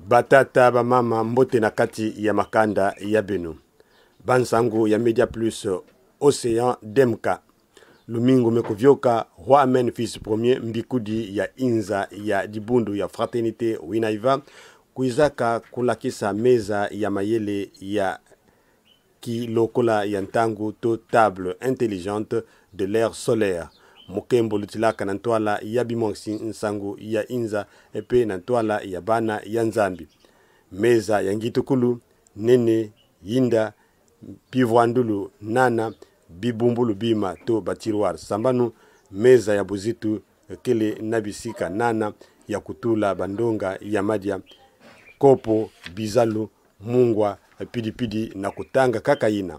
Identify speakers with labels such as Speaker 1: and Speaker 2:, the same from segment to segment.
Speaker 1: Batata bamama mbote na kati ya makanda ya benu. Bansangu ya Media Plus Océan Demka. Lumingo mekovyoka Roi Amen fils premier mbikudi ya inza ya dibundu ya fraternité Winaiva. Kuizaka kulakisa meza ya mayele ya kilokola ya ntangu to table intelligente de l'air solaire. Mokembo lutilaka na ntwala ya bimonsi nsangu ya inza epe na ntwala ya bana ya nzambi. Meza ya ngitukulu, nene, yinda, pivwandulu, nana, bibumbulu bima to batiroir sambanu. Meza ya buzitu kele nabisika nana ya kutula bandonga ya madia. Kopo, bizalu, mungwa, pidipidi na kutanga kakaina.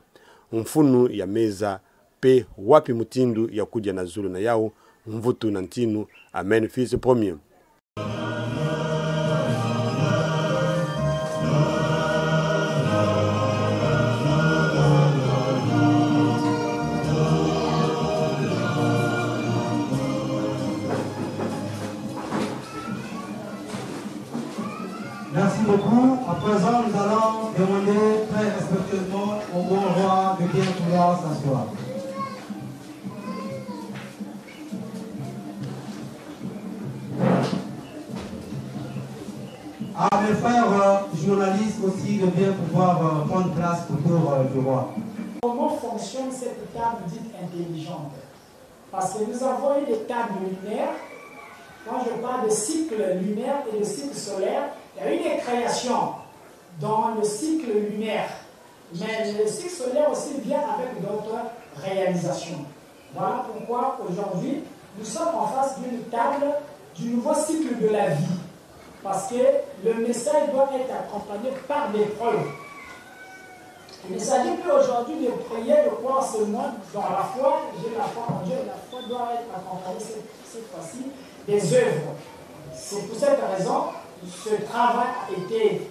Speaker 1: Mfunu ya meza pe wapi mutindu ya kuja na zulu na yao mvutu na ntinu. Amen fils premier.
Speaker 2: Merci beaucoup. À présent, nous allons demander très respectueusement au bon roi de bien pouvoir s'asseoir. À mes frères journalistes aussi de bien pouvoir prendre place autour du roi.
Speaker 3: Comment fonctionne cette table dite intelligente? Parce que nous avons eu des tables lunaires. Quand je parle de cycle lunaire et de cycle solaire, il y a eu des créations dans le cycle lunaire. Mais le cycle solaire aussi vient avec d'autres réalisations. Voilà pourquoi aujourd'hui, nous sommes en face d'une table du nouveau cycle de la vie. Parce que le message doit être accompagné par des preuves. Il ne s'agit plus aujourd'hui de prier, de croire seulement dans la foi. J'ai la foi en Dieu, la foi doit être accompagnée cette fois-ci des œuvres. C'est pour cette raison que ce travail a été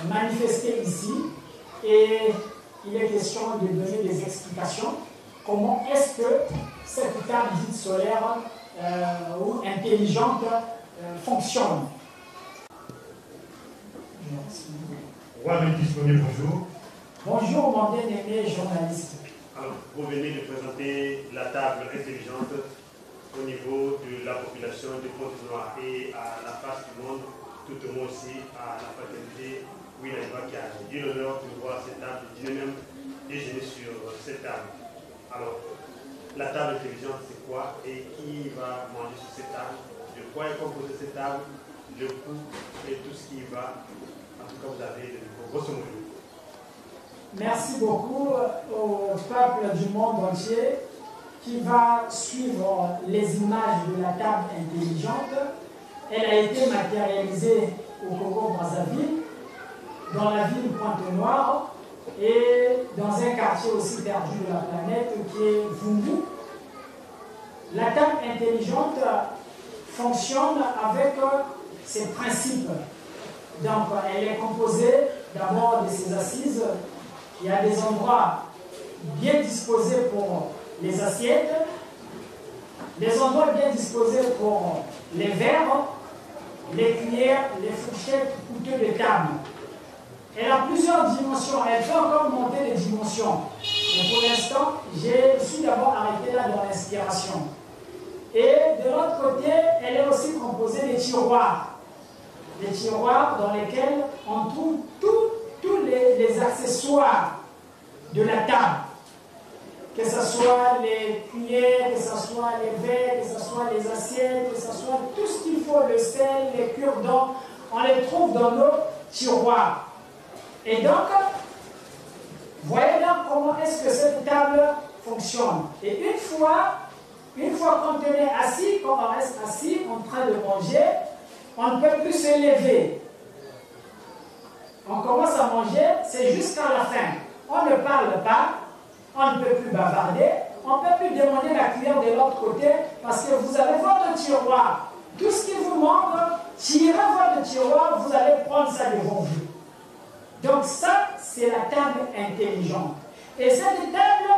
Speaker 3: manifesté ici et il est question de donner des explications. Comment est-ce que cette table dite solaire ou intelligente fonctionne? Merci.
Speaker 4: Roi Amen fils premier, bonjour.
Speaker 3: Bonjour mon bien-aimé journaliste.
Speaker 1: Alors, vous venez de présenter la table intelligente au niveau de la population de Pointe-Noire et à la face du monde, tout au moins aussi à la fraternité Winaiva qui a eu l'honneur de voir cette table, de même déjeuner sur cette table. Alors, la table intelligente c'est quoi et qui va manger sur cette table? De quoi est composée cette table? Le coût et tout ce qui va. En tout cas, vous avez le grosso modo.
Speaker 3: Merci beaucoup au peuple du monde entier qui va suivre les images de la table intelligente. Elle a été matérialisée au Congo-Brazzaville, dans la ville Pointe-Noire et dans un quartier aussi perdu de la planète qui est Vungu. La table intelligente fonctionne avec ses principes. Donc elle est composée d'abord de ses assises. Il y a des endroits bien disposés pour les assiettes, des endroits bien disposés pour les verres, les cuillères, les fourchettes, couteux de table. Elle a plusieurs dimensions, elle peut encore monter les dimensions. Mais pour l'instant, je suis d'abord arrêté là dans l'inspiration. Et de l'autre côté, elle est aussi composée de tiroirs. Des tiroirs dans lesquels on trouve tous les accessoires de la table. Que ce soit les cuillères, que ce soit les verres, que ce soit les assiettes, que ce soit tout ce qu'il faut, le sel, les cure-dents, on les trouve dans nos tiroirs. Et donc, voyez donc comment est-ce que cette table fonctionne. Et une fois qu'on est assis, quand on reste assis en train de manger, on ne peut plus se lever. On commence à manger, c'est jusqu'à la fin. On ne parle pas, on ne peut plus bavarder, on ne peut plus demander la cuillère de l'autre côté parce que vous avez votre tiroir. Tout ce qui vous manque, tirez votre tiroir, vous allez prendre ça devant vous. Donc ça, c'est la table intelligente. Et cette table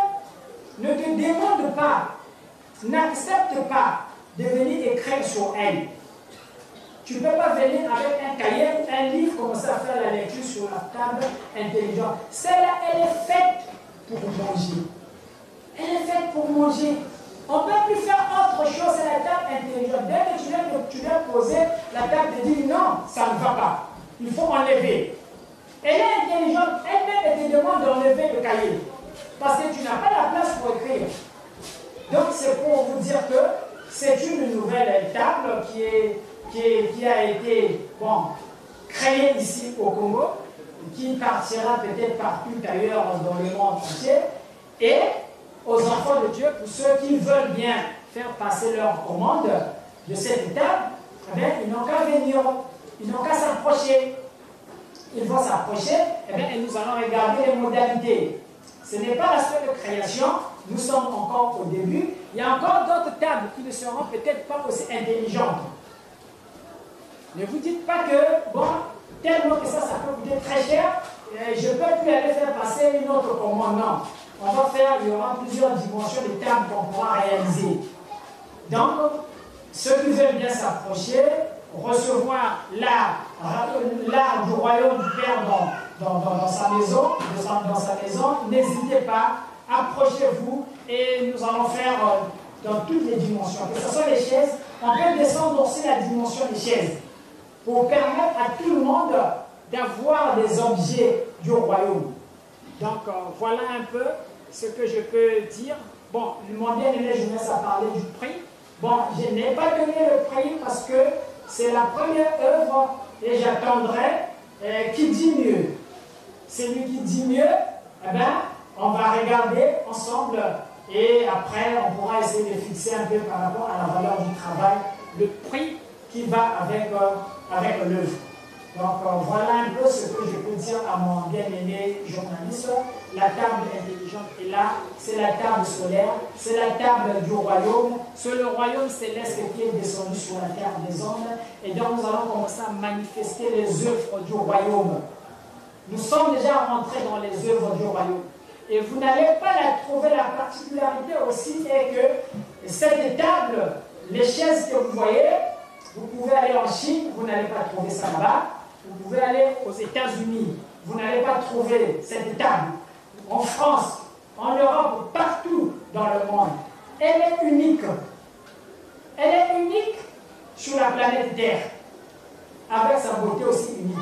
Speaker 3: ne te demande pas, n'accepte pas de venir écrire sur elle. Tu ne peux pas venir avec un cahier, un livre, commencer à faire la lecture sur la table intelligente. Celle-là, elle est faite pour manger. Elle est faite pour manger. On ne peut plus faire autre chose, c'est la table intelligente. Dès que tu viens poser, la table te dit non, ça ne va pas. Il faut enlever. Elle est intelligente, elle-même, elle te demande d'enlever le cahier. Parce que tu n'as pas la place pour écrire. Donc c'est pour vous dire que c'est une nouvelle table qui a été créée ici au Congo, qui partira peut-être partout ailleurs dans le monde entier. Et aux enfants de Dieu, pour ceux qui veulent bien faire passer leur commande de cette table, eh bien, ils n'ont qu'à venir, ils n'ont qu'à s'approcher. Ils vont s'approcher, eh bien, et nous allons regarder les modalités. Ce n'est pas l'aspect de création, nous sommes encore au début. Il y a encore d'autres tables qui ne seront peut-être pas aussi intelligentes. Ne vous dites pas que, bon, tellement que ça peut coûter très cher, je ne peux plus aller faire passer une autre commande. Non. On va faire, il y aura plusieurs dimensions de tables qu'on pourra réaliser. Donc, ceux qui veulent bien s'approcher, recevoir l'art du royaume du Père dans sa maison, n'hésitez pas, approchez-vous et nous allons faire dans toutes les dimensions. Que ce soit les chaises, on peut descendre aussi la dimension des chaises pour permettre à tout le monde d'avoir des objets du royaume. Donc voilà un peu ce que je peux dire. Bon, mon bien-aimé, je laisse à parler du prix. Bon, je n'ai pas donné le prix parce que c'est la première œuvre et j'attendrai qui dit mieux. Celui qui dit mieux, eh bien, on va regarder ensemble et après on pourra essayer de fixer un peu par rapport à la valeur du travail, le prix qui va avec l'œuvre. Donc voilà un peu ce que je peux dire à mon bien-aimé journaliste. La table intelligente est là, c'est la table solaire, c'est la table du royaume, c'est le royaume céleste qui est descendu sur la terre des hommes. Et donc nous allons commencer à manifester les œuvres du royaume. Nous sommes déjà rentrés dans les œuvres du royaume. Et vous n'allez pas la trouver. La particularité aussi est que cette table, les chaises que vous voyez, vous pouvez aller en Chine, vous n'allez pas trouver ça là-bas. Vous pouvez aller aux États-Unis, vous n'allez pas trouver cette table. En France, en Europe, partout dans le monde. Elle est unique. Elle est unique sur la planète Terre, avec sa beauté aussi unique.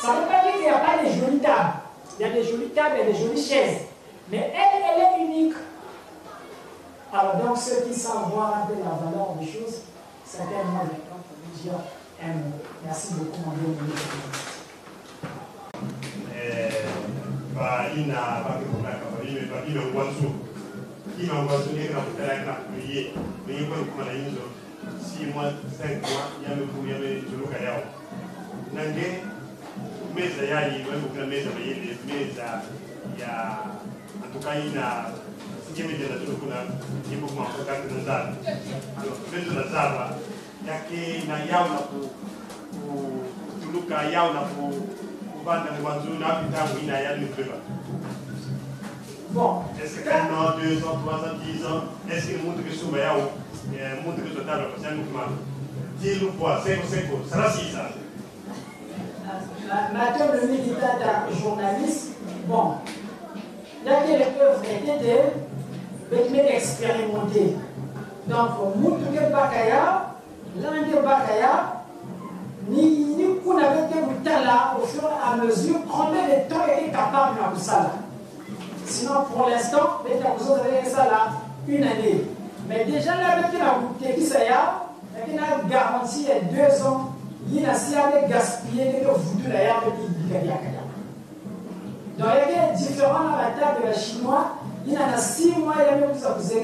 Speaker 3: Ça ne veut pas dire qu'il n'y a pas de jolies tables. Il y a des jolies tables et des jolies chaises. Mais elle est unique. Alors donc, ceux qui savent voir un peu la valeur des choses, certainement le temps pour vous dire un mot. Merci beaucoup, mon Dieu.
Speaker 1: meza yayi kuna meza mayele meza ya atukaina sijemejeza tu kuna jimbo kwa mkakati na zaba meza na zaba yake na yao na kutuluka yao na kubanda ni wanzu na vitabu ina ya nufeba.
Speaker 3: Bon,
Speaker 1: est-ce que 1 an, 2 ans, 3 ans, 10 ans, est-ce que le monde que suma yao monde que total parce que nous comment dire le poids c'est ça là si ça.
Speaker 3: Maintenant, le militant journaliste, bon, là que les œuvres étaient expérimentées. Donc, Moutoukè Bakaya, l'Inde Bakaya, ni qu'on avait été là au fur et à mesure, combien de temps était capable de ça. Sinon, pour l'instant, vous avez ça là, 1 année. Mais déjà, là, avec la bouteille qui s'est il a garanti 2 ans. Il a si avec gaspillé que vous deux d'ailleurs avec l'Ibikaya. Donc il y a différent dans la table de la chinois. Il y a 6 mois, il y a même ça vous avez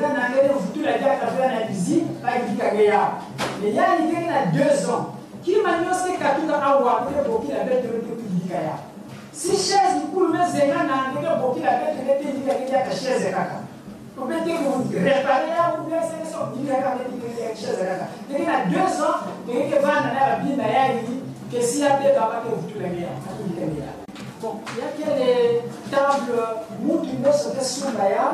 Speaker 3: vous deux la gare à faire la cuisine avec l'Ibikaya. Mais il y a une qui a 2 ans. Qui m'a dit que Katuka Awa pour qu'il a bête de l'Ibikaya. Si chaise du coup le Zégan a pour qu'il a bête de l'Ibikaya chaise Kaka. Vous pouvez réparer là, vous pouvez essayer de sortir de la chaise. Il y a 2 ans, il y a que s'il y a des tabacs, vous pouvez les bon, il y a des tables, nous qui nous sommes sur Baya,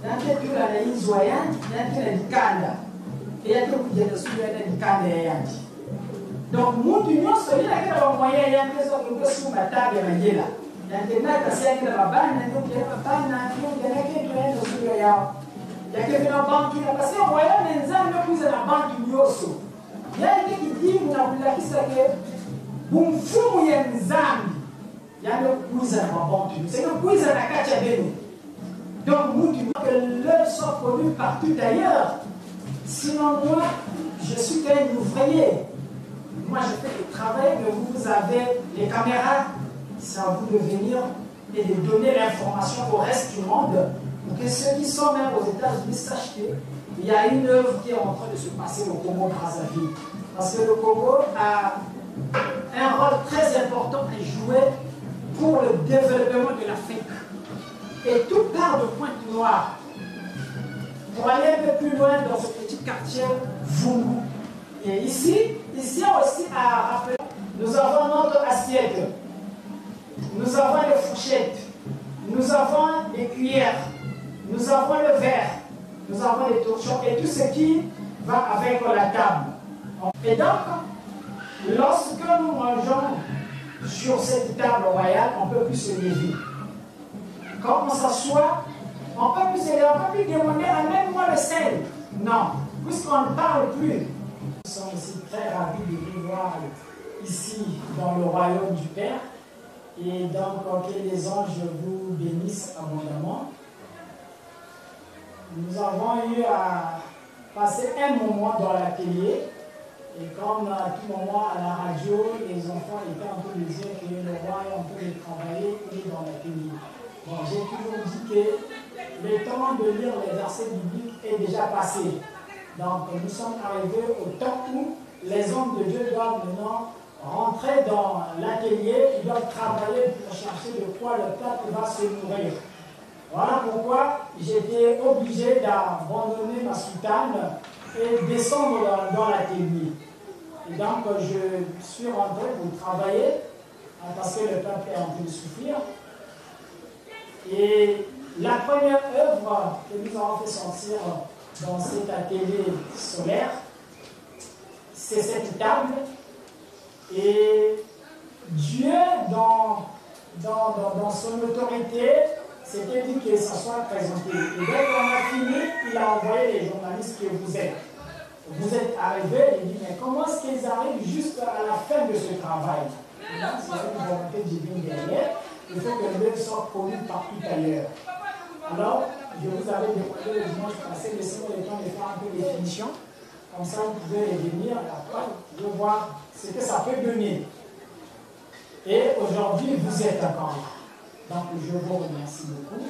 Speaker 3: il y a des tables à l'Israël, il y a des tables et il y a des tables à l'Israël. Donc, nous, nous sommes les moyens, il y a des autres qui sont sur la table, il y a là. Maintenant, il y a des banques, il y a des banques, parce que vous voyez, les gens qui sont la banque du Yosso. Il y a des qui disent que vous avez dit que vous fumez les âmes. Il y a des qui sont la banque. C'est que vous avez la carte à béni. Donc, nous disons que l'œuvre soit connue partout ailleurs. Sinon, moi, je suis un ouvrier. Moi, je fais le travail, mais vous avez les caméras. C'est à vous de venir et de donner l'information au reste du monde pour que ceux qui sont même aux États-Unis sachent qu'il y a une œuvre qui est en train de se passer au Congo-Brazzaville. Parce que le Congo a un rôle très important à jouer pour le développement de l'Afrique. Et tout part de Pointe-Noire. Pour aller un peu plus loin dans ce petit quartier Vungu. Et ici aussi à rappeler, nous avons notre assiette. Nous avons les fourchettes, nous avons les cuillères, nous avons le verre, nous avons les torchons et tout ce qui va avec la table. Et donc, lorsque nous mangeons sur cette table royale, on ne peut plus se lever. Quand on s'assoit, on ne peut plus se lever, on ne peut plus demander amène-moi le sel. Non, puisqu'on ne parle plus. Nous sommes aussi très ravis de vous voir ici dans le royaume du Père. Et donc, que les anges vous bénissent abondamment. Nous avons eu à passer un moment dans l'atelier. Et comme à tout moment à la radio, les enfants étaient en train de dire que le roi est en train de travailler, il est dans l'atelier. Bon, j'ai toujours dit que le temps de lire les versets bibliques est déjà passé. Donc, nous sommes arrivés au temps où les hommes de Dieu doivent maintenant rentrer dans l'atelier, ils doivent travailler pour chercher de quoi le peuple va se nourrir. Voilà pourquoi j'étais obligé d'abandonner ma soutane et descendre dans l'atelier. Et donc je suis rentré pour travailler parce que le peuple est en train de souffrir. Et la première œuvre que nous avons fait sortir dans cet atelier solaire, c'est cette table. Et Dieu, dans son autorité, s'était dit que ça soit présenté. Et dès qu'on a fini, il a envoyé les journalistes que vous êtes. Vous êtes arrivés, il dit, mais comment est-ce qu'ils arrivent juste à la fin de ce travail? C'est une volonté divine derrière. Il faut que l'œuvre soit connue partout ailleurs. Alors, je vous avais demandé le dimanche passé, laissez-moi le temps de faire un peu de définition. Comme ça, vous pouvez revenir et après, vous voir ce que ça peut donner. Et aujourd'hui, vous êtes encore là. Donc, je vous remercie beaucoup.